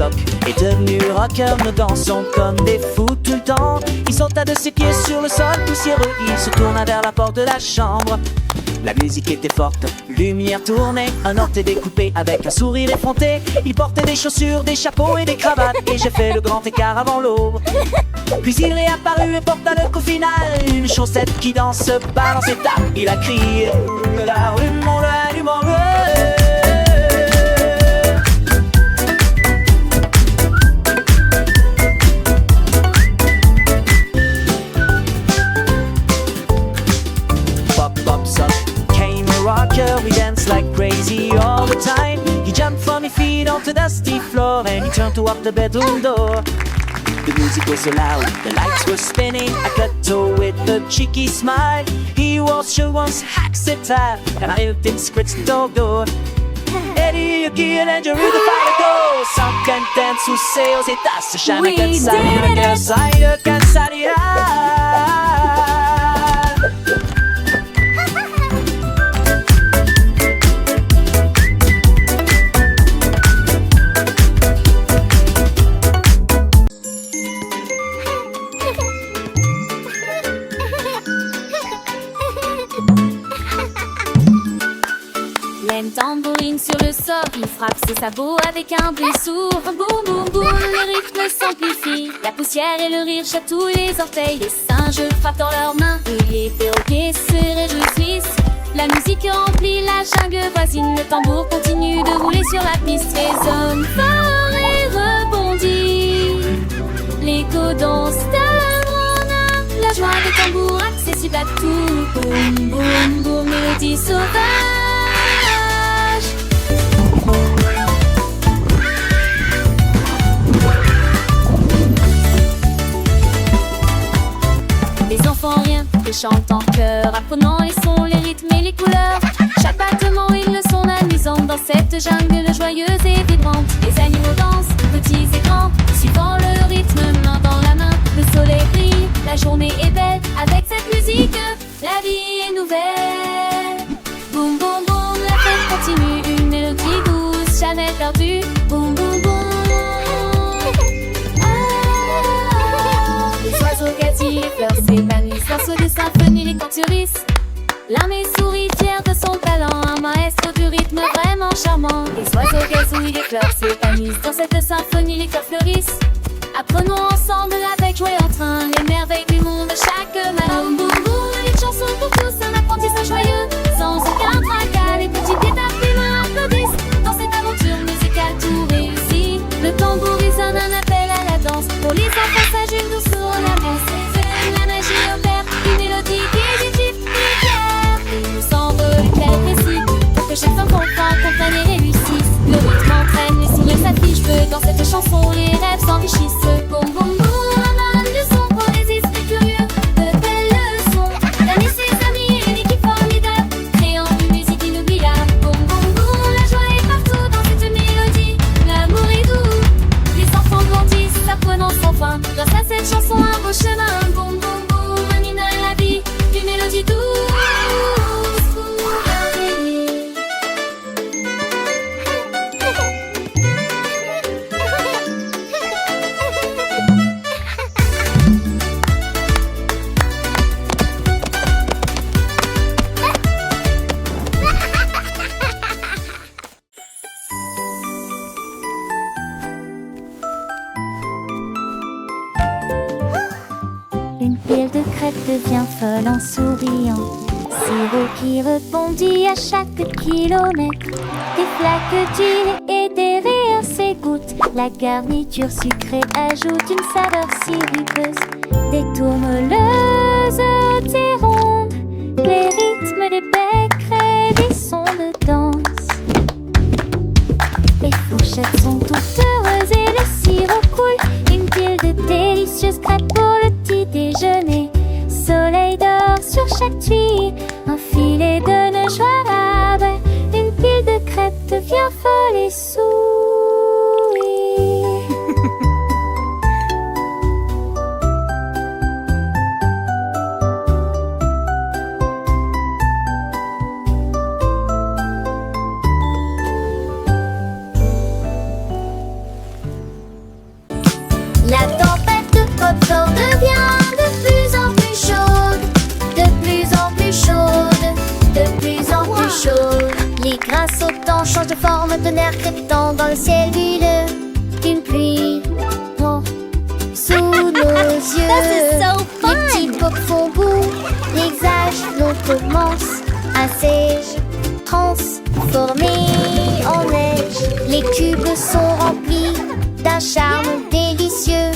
Sock est devenu rocker. Nous dansons comme des fous tout le temps. Il saute à de ses pieds sur le sol poussiéreux. Il se tourna vers la porte de la chambre. La musique était forte, lumière tournée. Un orteil découpé avec un sourire effronté. Il portait des chaussures, des chapeaux et des cravates. Et j'ai fait le grand écart avant l'aube. Puis il est apparu et porta le coup final. Une chaussette qui danse, balance et tape. Il a crié allumons-le, allumons-le. Rocker, we dance like crazy all the time. He jumped from his feet onto the dusty floor and he turned to walk the bedroom door. The music was so loud, the lights were spinning. I cut to with a cheeky smile. He was sure once accepted and I helped him scratch the door. Eddie, Yuki and Andrew, the fire go. Sans canten sous ses états, jamais cansare, cansaria. Tambourine sur le sort, il frappe ses sabots avec un bruit sourd. Boum boum boum, le rythme s'amplifie. La poussière et le rire chatouillent les orteils. Les singes frappent dans leurs mains et les perroquets se réjouissent. La musique remplit la jungle voisine. Le tambour continue de rouler sur la piste. Résonne fort et rebondit. L'écho danse d'Almona. La joie des tambours accessible à tout. Boum boum boum, mélodie sauvage. Les enfants rien que chantent en chœur, apprenant les sons, les rythmes et les couleurs. Chaque battement est une leçon amusante dans cette jungle joyeuse et vibrante. Les animaux dansent, petits et grands, suivant le rythme, main dans la main. Le soleil brille, la journée est belle. Avec cette musique, la vie est nouvelle. Boum boum boum, la fête continue. Une mélodie douce, jamais perdue. Boum boum boum. Les oiseaux gazillent, les fleurs s'épanouissent. Morceaux de symphonie, les canturissent. L'armée sourit fière de son talent. Un maestro du rythme vraiment charmant. Les oiseaux gazouillent, les fleurs s'épanouissent. Dans cette symphonie, les fleurs fleurissent. Apprenons ensemble avec joie et entrain les merveilles du monde chaque matin. Boum boum boum, une chanson pour tous, un apprentissage joyeux. Sans aucun tracas, les petits pieds tapent, les mains applaudissent. Dans cette aventure musicale tout réussit. Le tambour résonne un appel à la danse. Pour les enfants sages, une douce l'ambiance. La magie opère, une mélodie qui est vive, claire. Et nous s'envole clair précis. Pour que chaque enfant comprenne et réussisse. Le rythme entraîne, les sourires s'affichent. Dans cette chanson, les rêves s'enrichissent. Boum boum boum, un de son poésie, c'est curieux. De belles leçons, d'amener ses amis et une équipe formidable. Créant une musique inoubliable. Boum boum boum, la joie est partout dans cette mélodie. L'amour est doux, les enfants grandissent, apprenant sans fin. Grâce à cette chanson, un beau chemin. Boum boum boum, un hymne à la vie, une mélodie douce. Une pile de crêpes devient folle en souriant. Sirop qui rebondit à chaque kilomètre. Des flaques d'huile et des rires s'égouttent. La garniture sucrée ajoute une saveur sirupeuse. Des tourmeleuses, des rondes. Les rythmes des becs créent des sons de danse. Les fourchettes sont toutes heureuses et le sirop coule. Une pile de délicieuses crêpes pour le petit déjeuner. Soleil d'or sur chaque tuile, un filet de joie là-bas. Une pile de crêpes devient folle et sourit. tonnerre crépitant dans le ciel huileux. Une pluie tombe sous nos yeux. This is so Les fun! petits pocs font boue, l'on commence à se transformer en neige. Les cubes sont remplis d'un charme délicieux.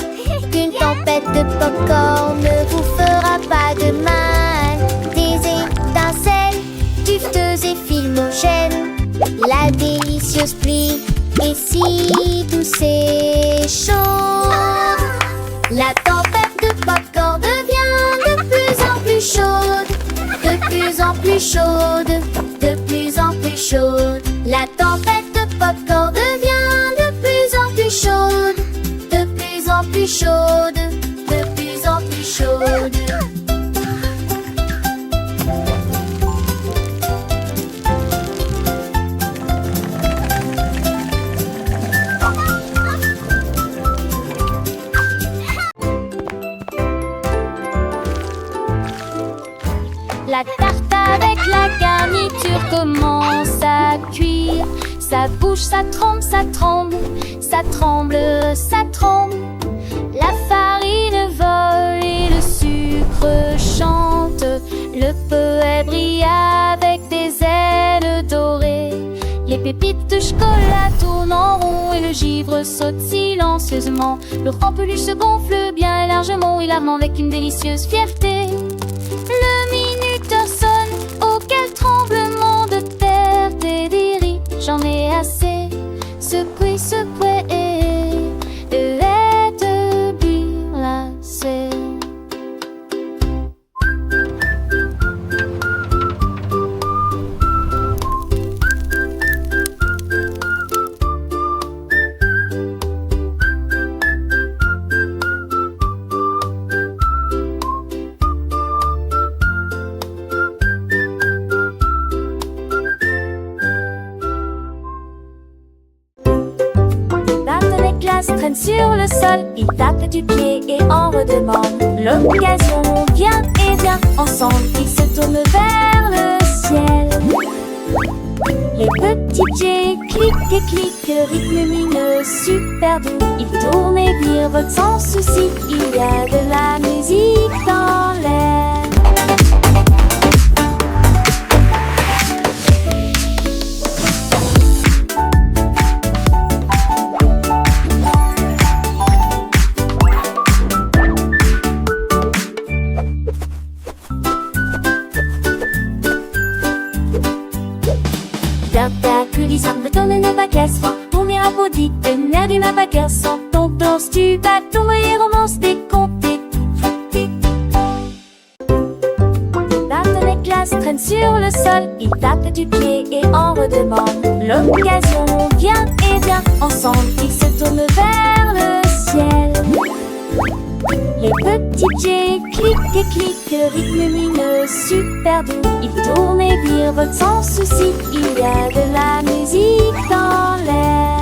Une tempête de popcorn ne vous fera pas de mal. Des étincelles dufteuses et filmogènes. La délicieuse pluie est si douce et chaude. La tempête de popcorn devient de plus en plus chaude. De plus en plus chaude. De plus en plus chaude. La tempête de popcorn devient de plus en plus chaude. De plus en plus chaude. De plus en plus chaude. La tarte avec la garniture commence à cuire. Ça bouge, ça tremble, ça tremble, ça tremble, ça tremble. La farine vole et le sucre chante. Le poète brille avec des ailes dorées. Les pépites de chocolat tournent en rond et le givre saute silencieusement. Le rempeluche se gonfle bien et largement, il arme avec une délicieuse fierté. Le minuteur sonne, auquel tremblement de terre t'édérie. J'en ai assez, secoué, secoué de être burlacé. Traîne sur le sol, il tape du pied et en redemande. L'occasion vient et vient, ensemble ils se tournent vers le ciel. Les petits pieds cliquent et cliquent, rythme lumineux, super doux. Ils tournent et virevoltent sans souci, il y a de la musique dans l'air. Glissant de tonne de baguettes, on est applaudi, le nerf d'une baguette, sans ton danse, tu vas tomber, romance décomptée. Barton et glace traînent sur le sol, ils tapent du pied et en redemandent. L'occasion vient et vient, ensemble ils se tournent vers le ciel. Les petits pieds cliquent et cliquent, rythme lumineux, super doux. Ils tournent et virevoltent sans souci, il y a de la musique dans l'air.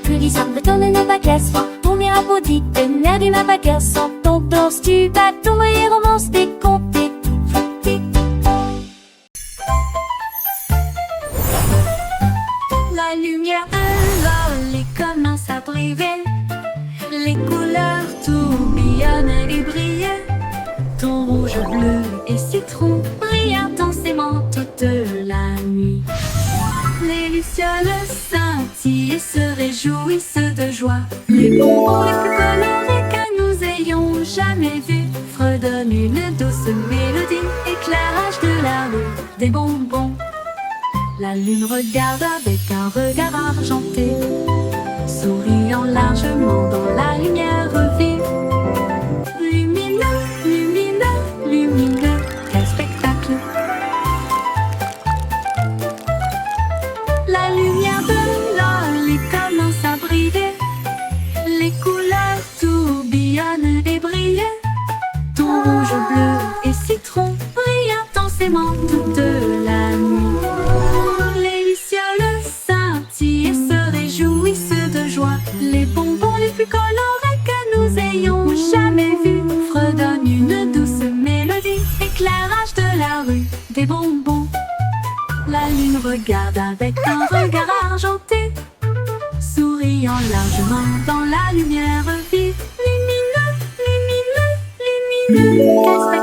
Glissant de tonne de baguettes, on est applaudi, le nerf d'une baguette, sans ton danse, tu vas tomber, romance décomptée. La lumière de l'ol commence à briller, les couleurs tourbillonnent et brillent. Ton rouge, bleu et citron brillent intensément toute la nuit. Les lucioles scintillent et se réjouissent de joie. Les bonbons les plus colorés que nous ayons jamais vus fredonnent une douce mélodie, éclairage de la rue, des bonbons. La lune regarde avec un regard argenté, souriant largement dans la lumière vive. Lumineux, lumineux, lumineux, quel spectacle! La lumière de l'ol commence à briller, les couleurs tourbillonnent et brillent. Ton rouge, bleu et citron brillent intensément. les plus colorés que nous ayons jamais vus. Fredonne une douce mélodie, éclairage de la rue, des bonbons. La lune regarde avec un regard argenté, souriant largement dans la lumière vive. Lumineux, lumineux, lumineux.